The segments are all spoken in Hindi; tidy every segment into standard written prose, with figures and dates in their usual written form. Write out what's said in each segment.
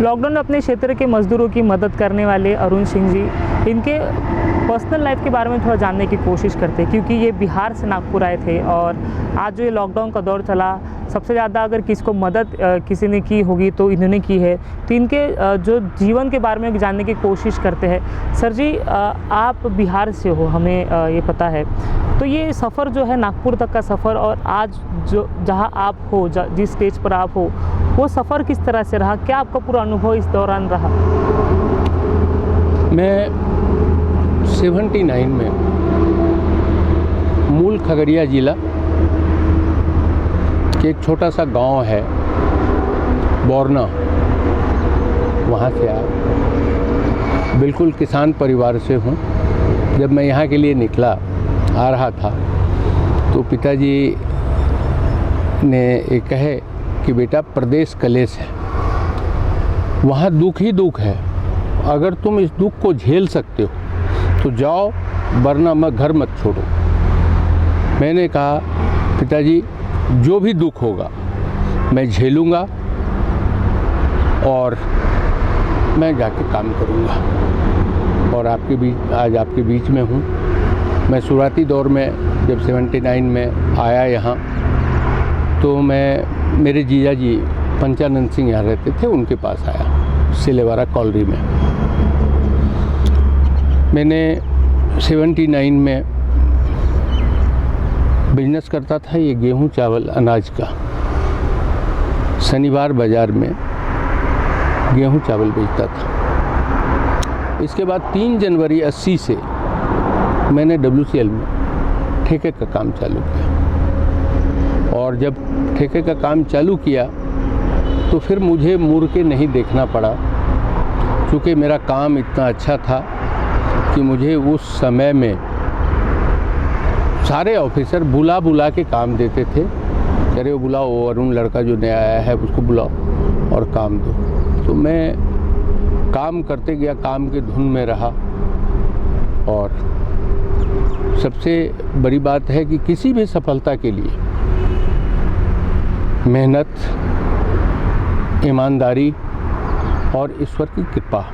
लॉकडाउन में अपने क्षेत्र के मज़दूरों की मदद करने वाले अरुण सिंह जी, इनके पर्सनल लाइफ के बारे में थोड़ा जानने की कोशिश करते हैं, क्योंकि ये बिहार से नागपुर आए थे और आज जो ये लॉकडाउन का दौर चला, सबसे ज़्यादा अगर किसी को मदद किसी ने की होगी तो इन्होंने की है। तो इनके जो जीवन के बारे में जानने की कोशिश करते हैं। सर जी, आप बिहार से हो, हमें ये पता है। तो ये सफ़र जो है नागपुर तक का सफ़र, और आज जो जहाँ आप हो, जिस स्टेज पर आप हो, वो सफ़र किस तरह से रहा? क्या आपका पूरा अनुभव इस दौरान रहा? मैं 79 में मूल खगड़िया ज़िला के एक छोटा सा गांव है बोरना, वहाँ से आया। बिल्कुल किसान परिवार से हूँ। जब मैं यहाँ के लिए निकला आ रहा था तो पिताजी ने ये कहे कि बेटा प्रदेश कलेश है, वहाँ दुख ही दुख है, अगर तुम इस दुख को झेल सकते हो तो जाओ, वरना मैं घर मत छोड़ो। मैंने कहा पिताजी जो भी दुख होगा मैं झेलूँगा और मैं जाके काम करूँगा, और आज आपके बीच में हूँ। मैं शुरुआती दौर में जब 79 में आया यहाँ, तो मैं मेरे जीजा जी पंचानंद सिंह यहाँ रहते थे, उनके पास आया सिलेवारा कॉलोनी में। मैंने 79 में बिजनेस करता था, ये गेहूं चावल अनाज का। शनिवार बाज़ार में गेहूं चावल बेचता था। इसके बाद 3 जनवरी 80 से मैंने WCL में ठेके का काम चालू किया, और जब ठेके का काम चालू किया तो फिर मुझे मुड़ के नहीं देखना पड़ा, क्योंकि मेरा काम इतना अच्छा था कि मुझे उस समय में सारे ऑफिसर बुला के काम देते थे। कह रहे हो बुलाओ, वो अरुण लड़का जो नया आया है उसको बुलाओ और काम दो। तो मैं काम करते गया, काम के धुन में रहा। और सबसे बड़ी बात है कि किसी भी सफलता के लिए मेहनत, ईमानदारी और ईश्वर की कृपा।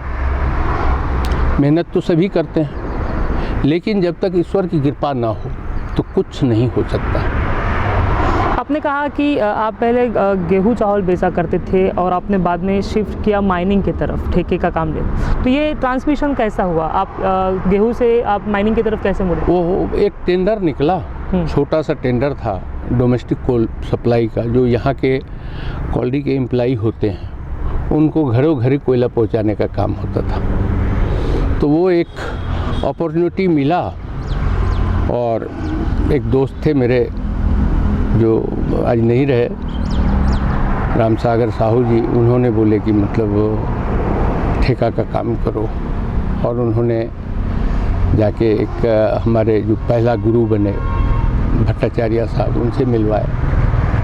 मेहनत तो सभी करते हैं, लेकिन जब तक ईश्वर की कृपा ना हो तो कुछ नहीं हो सकता। आपने कहा कि आप पहले गेहूं चावल बेचा करते थे और आपने बाद में शिफ्ट किया माइनिंग की तरफ, ठेके का काम लेना। तो ये ट्रांसमिशन कैसा हुआ? आप गेहूं से आप माइनिंग की तरफ कैसे मुड़े? वो एक टेंडर निकला, छोटा सा टेंडर था डोमेस्टिक कोल सप्लाई का, जो यहाँ के कॉलोनी के एम्प्लॉई होते हैं उनको घरों घर कोयला पहुँचाने का काम होता था। तो वो एक अपॉर्चुनिटी मिला, और एक दोस्त थे मेरे जो आज नहीं रहे, राम सागर साहू जी, उन्होंने बोले कि मतलब ठेका का काम करो। और उन्होंने जाके एक हमारे जो पहला गुरु बने भट्टाचार्य साहब, उनसे मिलवाए,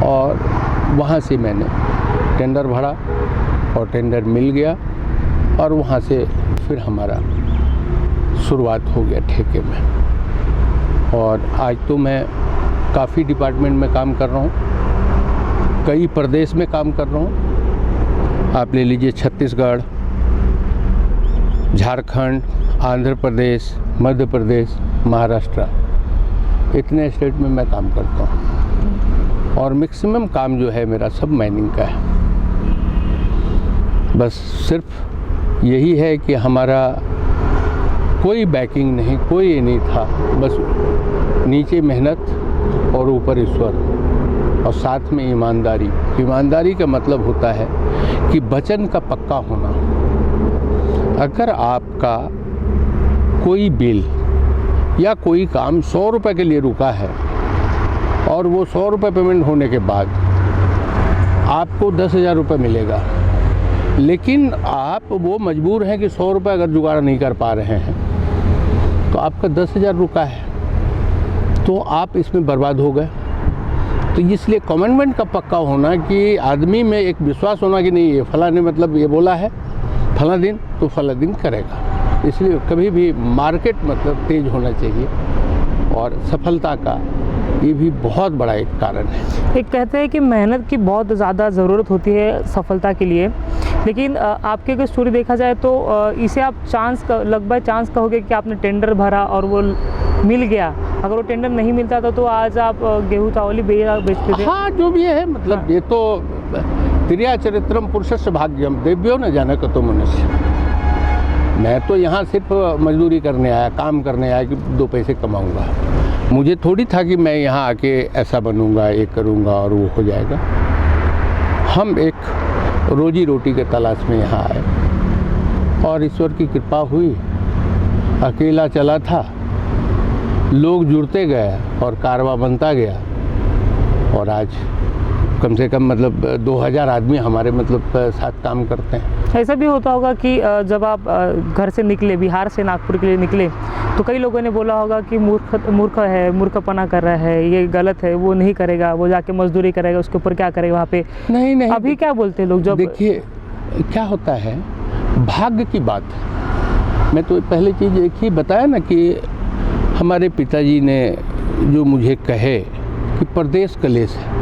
और वहाँ से मैंने टेंडर भरा और टेंडर मिल गया, और वहाँ से फिर हमारा शुरुआत हो गया ठेके में। और आज तो मैं काफ़ी डिपार्टमेंट में काम कर रहा हूँ, कई प्रदेश में काम कर रहा हूँ। आप ले लीजिए छत्तीसगढ़, झारखंड, आंध्र प्रदेश, मध्य प्रदेश, महाराष्ट्र, इतने स्टेट में मैं काम करता हूँ। और मैक्सिमम काम जो है मेरा सब माइनिंग का है। बस सिर्फ यही है कि हमारा कोई बैकिंग नहीं, कोई ये नहीं था, बस नीचे मेहनत और ऊपर ईश्वर, और साथ में ईमानदारी। ईमानदारी का मतलब होता है कि वचन का पक्का होना। अगर आपका कोई बिल या कोई काम 100 रुपये के लिए रुका है, और वो 100 रुपये पेमेंट होने के बाद आपको 10,000 रुपये मिलेगा, लेकिन आप वो मजबूर हैं कि 100 रुपये अगर जुगाड़ नहीं कर पा रहे हैं तो आपका 10,000 रुका है, तो आप इसमें बर्बाद हो गए। तो इसलिए कमिटमेंट का पक्का होना, कि आदमी में एक विश्वास होना कि नहीं, ये फला ने मतलब ये बोला है फला दिन तो फला दिन करेगा। इसलिए कभी भी मार्केट मतलब तेज होना चाहिए, और सफलता का ये भी बहुत बड़ा एक कारण है। एक कहते हैं कि मेहनत की बहुत ज़्यादा ज़रूरत होती है सफलता के लिए। लेकिन आपकी अगर स्टोरी देखा जाए तो इसे आप लगभग चांस कहोगे कि आपने टेंडर भरा और वो मिल गया। अगर वो टेंडर नहीं मिलता था तो आज आप गेहूँ चावल ही बेचते थे। हाँ, जो भी है मतलब हाँ। ये तो त्रिया चरित्रम पुरुषस्य भाग्यम देव्यो न जाने कतो मनुष्य। मैं तो यहाँ सिर्फ मजदूरी करने आया, काम करने आया कि 2 पैसे कमाऊँगा। मुझे थोड़ी था कि मैं यहाँ आके ऐसा बनूँगा, ये करूँगा और वो हो जाएगा। हम एक रोजी रोटी के तलाश में यहाँ आए और ईश्वर की कृपा हुई। अकेला चला था, लोग जुड़ते गए और कारवा बनता गया और आज कम से कम मतलब 2000 आदमी हमारे मतलब साथ काम करते हैं। ऐसा भी होता होगा कि जब आप घर से निकले, बिहार से नागपुर के लिए निकले, तो कई लोगों ने बोला होगा कि मूर्ख है, मूर्खपना कर रहा है, ये गलत है, वो नहीं करेगा, वो जाके मजदूरी करेगा, उसके ऊपर क्या करेगा वहाँ पे। नहीं अभी क्या बोलते हैं लोग जब? देखिए क्या होता है, भाग्य की बात है। मैं तो पहले चीज़ एक ही बताया ना कि हमारे पिताजी ने जो मुझे कहे कि परदेश कलेश है।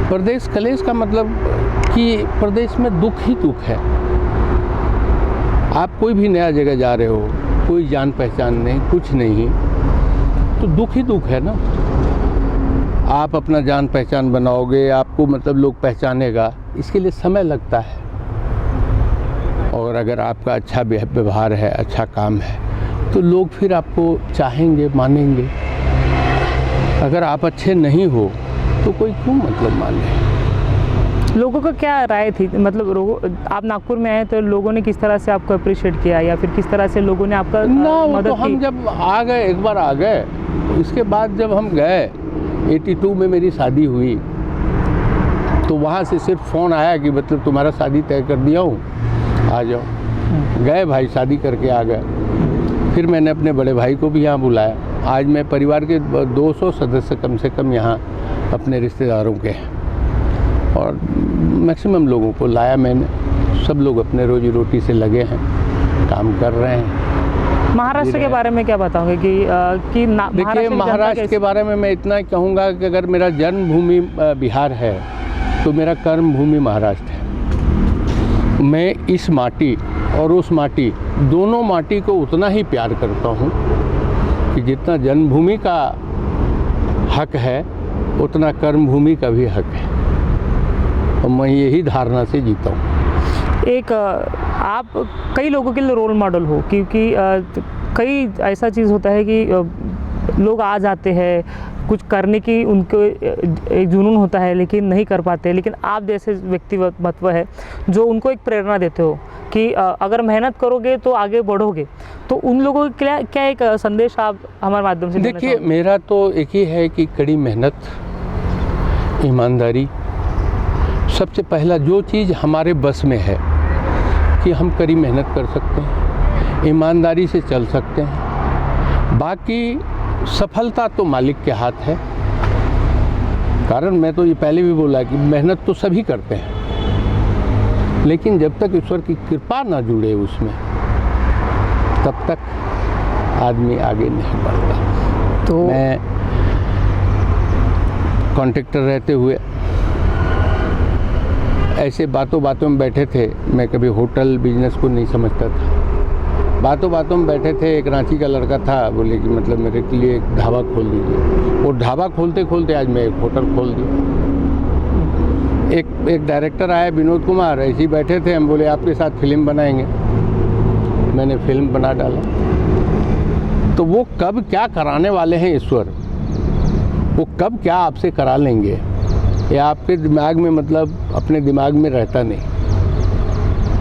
परदेश कलेश का मतलब कि प्रदेश में दुख ही दुख है। आप कोई भी नया जगह जा रहे हो, कोई जान पहचान नहीं, कुछ नहीं, तो दुख ही दुख है ना। आप अपना जान पहचान बनाओगे, आपको मतलब लोग पहचानेगा, इसके लिए समय लगता है। और अगर आपका अच्छा व्यवहार है, अच्छा काम है, तो लोग फिर आपको चाहेंगे, मानेंगे। अगर आप अच्छे नहीं हो तो कोई क्यों मतलब माने। लोगों का क्या राय थी, मतलब आप नागपुर में आए तो लोगों ने किस तरह से आपको अप्रिशिएट किया, या फिर किस तरह से लोगों ने आपका मदद तो की? हम जब आ गए, एक बार आ गए, तो इसके बाद जब हम गए 82 में मेरी शादी हुई, तो वहाँ से सिर्फ फ़ोन आया कि मतलब तुम्हारा शादी तय कर दिया हूँ, आ जाओ। गए भाई, शादी करके आ गए। फिर मैंने अपने बड़े भाई को भी यहाँ बुलाया। आज मैं परिवार के 200 सदस्य कम से कम यहाँ अपने रिश्तेदारों के हैं और मैक्सिमम लोगों को लाया मैंने। सब लोग अपने रोजी रोटी से लगे हैं, काम कर रहे हैं। महाराष्ट्र के बारे में क्या बताओगे कि देखिए, महाराष्ट्र के बारे में मैं इतना कहूँगा कि अगर मेरा जन्मभूमि बिहार है तो मेरा कर्म भूमि महाराष्ट्र है। मैं इस माटी और उस माटी, दोनों माटी को उतना ही प्यार करता हूँ कि जितना जन्मभूमि का हक है उतना कर्म भूमि का भी हक है, और मैं यही धारणा से जीता हूँ। एक आप कई लोगों के लिए रोल मॉडल हो, क्योंकि कई ऐसा चीज़ होता है कि लोग आ जाते हैं, कुछ करने की उनको एक जुनून होता है लेकिन नहीं कर पाते, लेकिन आप जैसे व्यक्तित्व है जो उनको एक प्रेरणा देते हो कि अगर मेहनत करोगे तो आगे बढ़ोगे। तो उन लोगों के लिए क्या एक संदेश आप हमारे माध्यम से? देखिए, मेरा तो एक ही है कि कड़ी मेहनत, ईमानदारी, सबसे पहला जो चीज़ हमारे बस में है कि हम कड़ी मेहनत कर सकते हैं, ईमानदारी से चल सकते हैं। बाकी सफलता तो मालिक के हाथ है। कारण मैं तो ये पहले भी बोला कि मेहनत तो सभी करते हैं, लेकिन जब तक ईश्वर की कृपा ना जुड़े उसमें, तब तक आदमी आगे नहीं बढ़ता। तो मैं कॉन्ट्रैक्टर रहते हुए ऐसे बातों बातों में बैठे थे। मैं कभी होटल बिजनेस को नहीं समझता था। बातों बातों में बैठे थे, एक रांची का लड़का था, बोले कि मतलब मेरे के लिए एक ढाबा खोल दीजिए। और ढाबा खोलते खोलते आज मैं एक होटल खोल दिया। एक डायरेक्टर आया, विनोद कुमार, ऐसे ही बैठे थे, हम बोले आपके साथ फिल्म बनाएंगे। मैंने फिल्म बना डाला। तो वो कब क्या कराने वाले हैं ईश्वर, वो कब क्या आपसे करा लेंगे, ये आपके दिमाग में मतलब अपने दिमाग में रहता नहीं।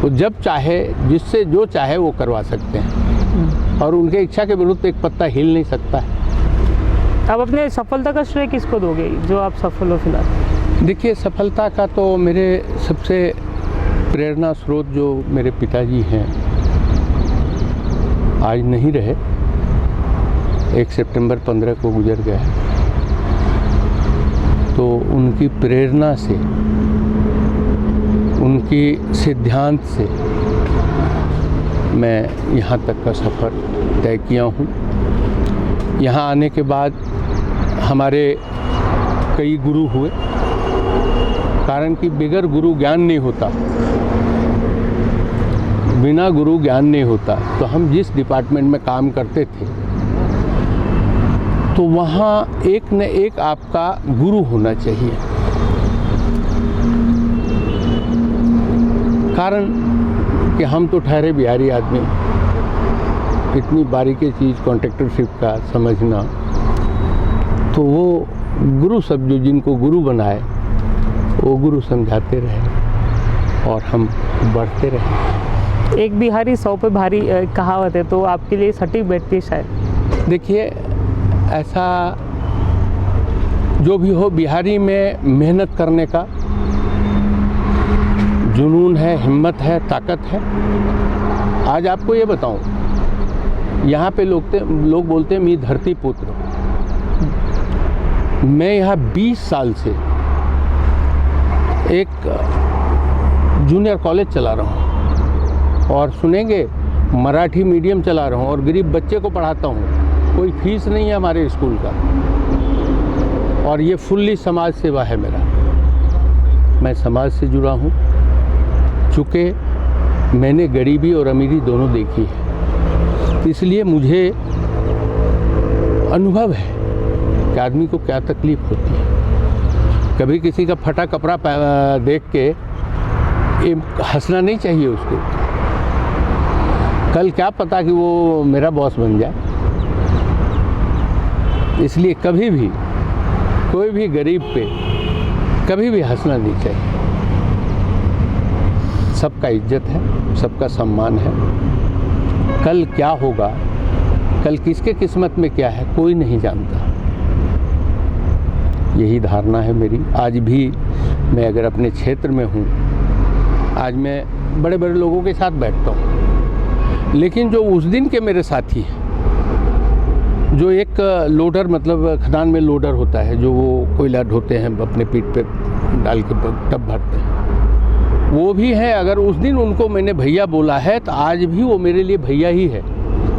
वो जब चाहे, जिससे जो चाहे वो करवा सकते हैं, और उनके इच्छा के विरुद्ध एक पत्ता हिल नहीं सकता है। आप अपने सफलता का श्रेय किसको दोगे, जो आप सफल हो फिलहाल? देखिए, सफलता का तो मेरे सबसे प्रेरणा स्रोत जो मेरे पिताजी हैं, आज नहीं रहे, 1 सितंबर 15 को गुजर गए। तो उनकी प्रेरणा से, उनकी सिद्धांत से मैं यहाँ तक का सफ़र तय किया हूँ। यहाँ आने के बाद हमारे कई गुरु हुए, कारण कि बगैर गुरु ज्ञान नहीं होता। बिना गुरु ज्ञान नहीं होता। तो हम जिस डिपार्टमेंट में काम करते थे तो वहाँ एक न एक आपका गुरु होना चाहिए। कारण कि हम तो ठहरे बिहारी आदमी, इतनी बारीकी चीज़ कॉन्ट्रैक्टरशिप का समझना, तो वो गुरु सब जो जिनको गुरु बनाए वो गुरु समझाते रहे और हम बढ़ते रहे। एक बिहारी 100 पे भारी कहावत है, तो आपके लिए सटीक बैठती है शायद। देखिए, ऐसा जो भी हो, बिहारी में मेहनत करने का जुनून है, हिम्मत है, ताकत है। आज आपको ये बताऊं, यहाँ पे लोग बोलते हैं मैं धरती पुत्र। मैं यहाँ 20 साल से एक जूनियर कॉलेज चला रहा हूँ और सुनेंगे मराठी मीडियम चला रहा हूँ और गरीब बच्चे को पढ़ाता हूँ। कोई फीस नहीं है हमारे स्कूल का और ये फुल्ली समाज सेवा है मेरा। मैं समाज से जुड़ा हूँ, चूँकि मैंने गरीबी और अमीरी दोनों देखी है, इसलिए मुझे अनुभव है कि आदमी को क्या तकलीफ़ होती है। कभी किसी का फटा कपड़ा देख के हंसना नहीं चाहिए उसको। कल क्या पता कि वो मेरा बॉस बन जाए। इसलिए कभी भी कोई भी गरीब पे कभी भी हंसना नहीं चाहिए। सबका इज्जत है, सबका सम्मान है। कल क्या होगा, कल किसके किस्मत में क्या है, कोई नहीं जानता। यही धारणा है मेरी। आज भी मैं अगर अपने क्षेत्र में हूँ, आज मैं बड़े बड़े लोगों के साथ बैठता हूँ, लेकिन जो उस दिन के मेरे साथी हैं, जो एक लोडर, मतलब खदान में लोडर होता है, जो वो कोयला ढोते हैं, अपने पीठ पे डाल के टब भरते हैं, वो भी हैं। अगर उस दिन उनको मैंने भैया बोला है तो आज भी वो मेरे लिए भैया ही है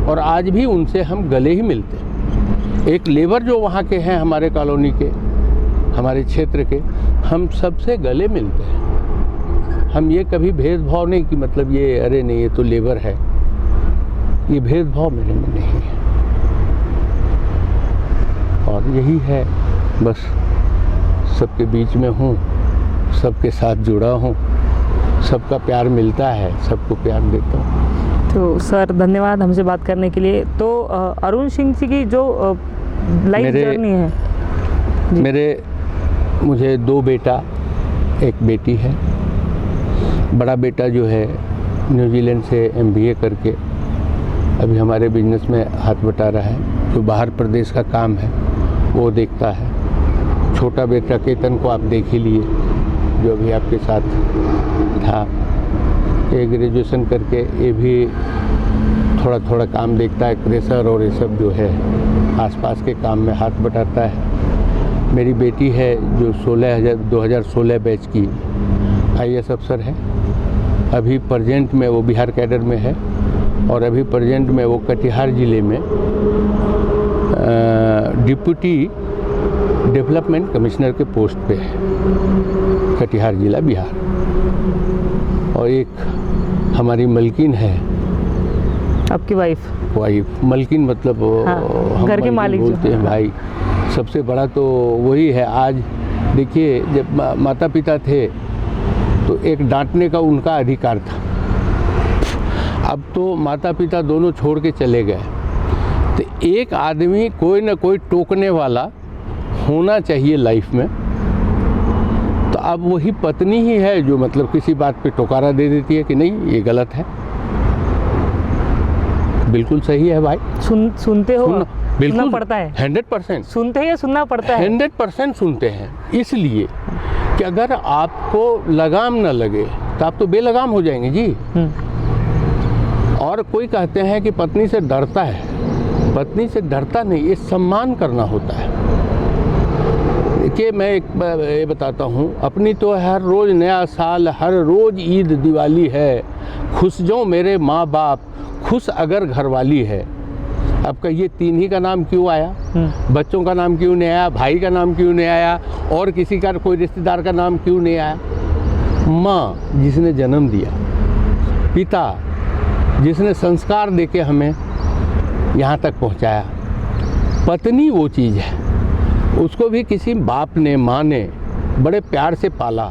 और आज भी उनसे हम गले ही मिलते हैं। एक लेबर जो वहाँ के हैं, हमारे कॉलोनी के, हमारे क्षेत्र के, हम सबसे गले मिलते हैं। हम ये कभी भेदभाव नहीं कि मतलब ये अरे नहीं ये तो लेबर है, ये भेदभाव मेरे में नहीं है। और यही है, बस सबके बीच में हूँ, सबके साथ जुड़ा हूँ, सबका प्यार मिलता है, सबको प्यार देता हूँ। तो सर धन्यवाद हमसे बात करने के लिए। तो अरुण सिंह जी की जो लाइफ जर्नी है, मुझे 2 बेटा 1 बेटी है। बड़ा बेटा जो है न्यूजीलैंड से MBA करके अभी हमारे बिजनेस में हाथ बटा रहा है। जो बाहर प्रदेश का काम है वो देखता है। छोटा बेटा केतन को आप देख ही लिए, जो अभी आपके साथ था। ये ग्रेजुएशन करके ये भी थोड़ा थोड़ा काम देखता है, क्रेशर और ये सब जो है आसपास के काम में हाथ बटाता है। मेरी बेटी है जो 2016 बैच की IAS अफसर है। अभी प्रेजेंट में वो बिहार कैडर में है और अभी प्रेजेंट में वो कटिहार ज़िले में डिप्टी डेवलपमेंट कमिश्नर के पोस्ट पे है, कटिहार ज़िला बिहार। और एक हमारी मलकिन है, आपकी वाइफ मलकिन, मतलब हाँ, घर के मालिक बोलते हैं भाई। सबसे बड़ा तो वही है। आज देखिए, जब माता पिता थे तो एक डांटने का उनका अधिकार था। अब तो माता पिता दोनों छोड़ के चले गए, तो एक आदमी कोई ना कोई टोकने वाला होना चाहिए लाइफ में। तो अब वही पत्नी ही है जो मतलब किसी बात पे टोकारा दे देती है कि नहीं ये गलत है। बिल्कुल सही है भाई। सुनते हो? बिल्कुल सुनना पड़ता है। 100% सुनते हैं या सुनना पड़ता है? 100% सुनते हैं। इसलिए कि अगर आपको लगाम न लगे तो आप तो बेलगाम हो जाएंगे जी। और कोई कहते हैं कि पत्नी से डरता है, पत्नी से डरता नहीं, ये सम्मान करना होता है। देखिए, मैं एक ये बताता हूँ, अपनी तो हर रोज़ नया साल, हर रोज़ ईद दिवाली है। खुश जो मेरे माँ बाप, खुश अगर घरवाली है। अब कहिए 3 ही का नाम क्यों आया? बच्चों का नाम क्यों नहीं आया? भाई का नाम क्यों नहीं आया? और किसी का कोई रिश्तेदार का नाम क्यों नहीं आया? माँ जिसने जन्म दिया, पिता जिसने संस्कार देके हमें यहाँ तक पहुँचाया। पत्नी वो चीज़ है, उसको भी किसी बाप ने माँ ने बड़े प्यार से पाला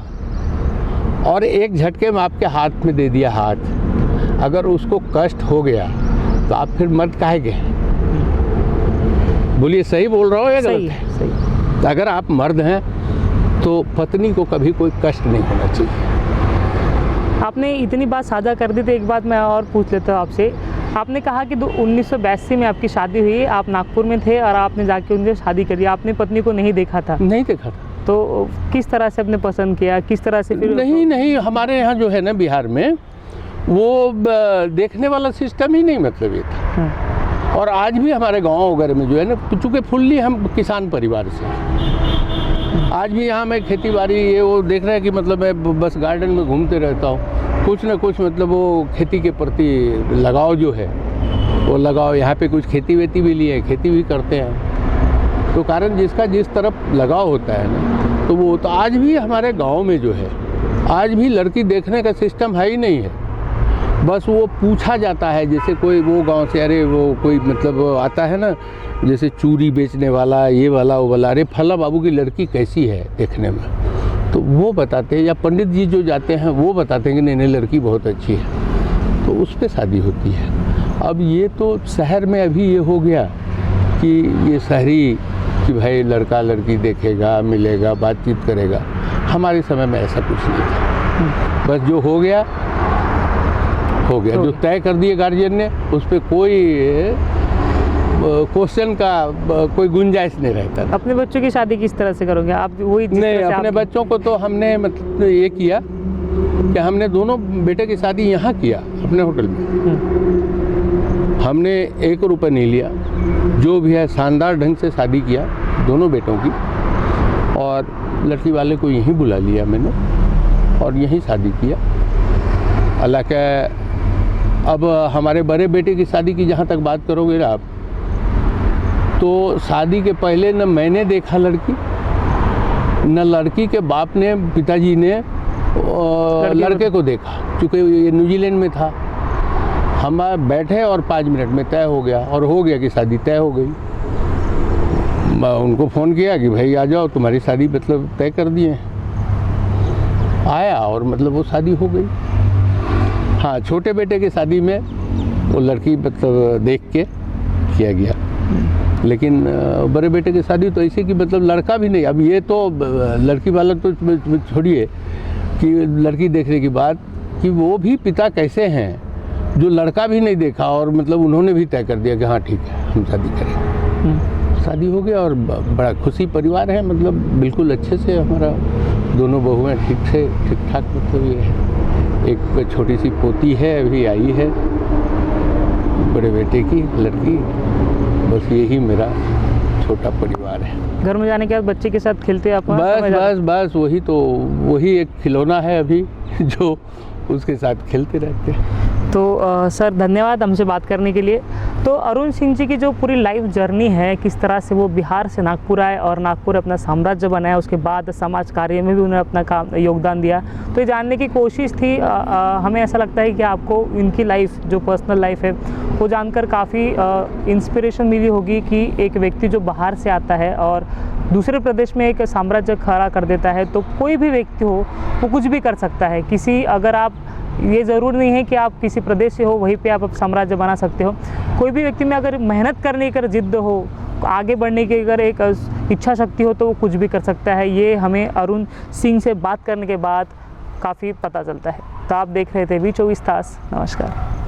और एक झटके में आपके हाथ में दे दिया हाथ। अगर उसको कष्ट हो गया तो आप फिर मर्द काहे गए? बोलिए, सही बोल रहा हो या गलत है? सही। अगर आप मर्द हैं तो पत्नी को कभी कोई कष्ट नहीं होना चाहिए। आपने इतनी बात साझा कर दी तो एक बात मैं और पूछ लेता हूँ आपसे। आपने कहा कि 1982 में आपकी शादी हुई, आप नागपुर में थे और आपने जाके उनसे शादी करी, आपने पत्नी को नहीं देखा था? नहीं देखा था। तो किस तरह से आपने पसंद किया, किस तरह से फिर? नहीं, हमारे यहाँ जो है ना बिहार में वो देखने वाला सिस्टम ही नहीं, मतलब ये था। और आज भी हमारे गांव वगैरह में जो है ना, चूँकि फुल्ली हम किसान परिवार से, आज भी यहाँ मैं खेती बाड़ी ये वो देख रहे हैं कि मतलब मैं बस गार्डन में घूमते रहता हूँ। कुछ ना कुछ मतलब वो खेती के प्रति लगाव जो है वो लगाव, यहाँ पे कुछ खेती वेती भी लिए, खेती भी करते हैं। तो कारण जिसका जिस तरफ लगाव होता है ना, तो वो तो आज भी हमारे गांव में जो है, आज भी लड़की देखने का सिस्टम है ही नहीं है। बस वो पूछा जाता है, जैसे कोई वो गांव से, अरे वो कोई मतलब आता है ना, जैसे चूड़ी बेचने वाला, ये वाला वो वाला, अरे फला बाबू की लड़की कैसी है देखने में, तो वो बताते हैं। या पंडित जी जो जाते हैं वो बताते हैं कि नहीं लड़की बहुत अच्छी है, तो उस पर शादी होती है। अब ये तो शहर में अभी ये हो गया कि ये शहरी कि भाई लड़का लड़की देखेगा, मिलेगा, बातचीत करेगा। हमारे समय में ऐसा कुछ नहीं था। बस जो हो गया हो गया, जो तय कर दिए गार्जियन ने, उस पर कोई क्वेश्चन का कोई गुंजाइश नहीं रहता। अपने बच्चों की शादी किस तरह से करोगे आप? वही नहीं, अपने बच्चों को तो हमने मतलब ये किया कि हमने दोनों बेटे की शादी यहाँ किया, अपने होटल में। हमने 1 रुपये नहीं लिया, जो भी है शानदार ढंग से शादी किया दोनों बेटों की, और लड़की वाले को यहीं बुला लिया मैंने और यहीं शादी किया। हालांकि अब हमारे बड़े बेटे की शादी की जहाँ तक बात करोगे ना आप, तो शादी के पहले न मैंने देखा लड़की, न लड़की के बाप ने, पिताजी ने लड़के को देखा, क्योंकि ये न्यूजीलैंड में था। हम बैठे और 5 मिनट में तय हो गया, और हो गया कि शादी तय हो गई। मैं उनको फ़ोन किया कि भाई आ जाओ, तुम्हारी शादी मतलब तय कर दिए। आया और मतलब वो शादी हो गई। हाँ, छोटे बेटे की शादी में वो लड़की मतलब देख के किया गया, लेकिन बड़े बेटे की शादी तो ऐसे कि मतलब लड़का भी नहीं। अब ये तो लड़की वाला तो छोड़िए कि लड़की देखने की बात, कि वो भी पिता कैसे हैं जो लड़का भी नहीं देखा और मतलब उन्होंने भी तय कर दिया कि हाँ ठीक है हम शादी करेंगे। शादी हो गया और बड़ा खुशी परिवार है, मतलब बिल्कुल अच्छे से हमारा दोनों बहुएं ठीक ठाक मतलब ये है। एक छोटी सी पोती है अभी आई है, बड़े बेटे की लड़की। बस यही मेरा छोटा परिवार है। घर में जाने के बाद बच्चे के साथ खेलते आप? बस वही एक खिलौना है अभी जो उसके साथ खेलते रहते हैं। तो सर धन्यवाद हमसे बात करने के लिए। तो अरुण सिंह जी की जो पूरी लाइफ जर्नी है, किस तरह से वो बिहार से नागपुर आए और नागपुर अपना साम्राज्य बनाया, उसके बाद समाज कार्य में भी उन्होंने अपना काम योगदान दिया, तो ये जानने की कोशिश थी। हमें ऐसा लगता है कि आपको इनकी लाइफ जो पर्सनल लाइफ है वो जानकर काफ़ी इंस्पिरेशन मिली होगी कि एक व्यक्ति जो बाहर से आता है और दूसरे प्रदेश में एक साम्राज्य खड़ा कर देता है, तो कोई भी व्यक्ति हो वो कुछ भी कर सकता है। अगर आप, ये ज़रूर नहीं है कि आप किसी प्रदेश से हो वहीं पे आप साम्राज्य बना सकते हो। कोई भी व्यक्ति में अगर मेहनत करने की जिद्द हो, आगे बढ़ने की अगर एक इच्छा शक्ति हो, तो वो कुछ भी कर सकता है। ये हमें अरुण सिंह से बात करने के बाद काफ़ी पता चलता है। तो आप देख रहे थे V24 तास। नमस्कार।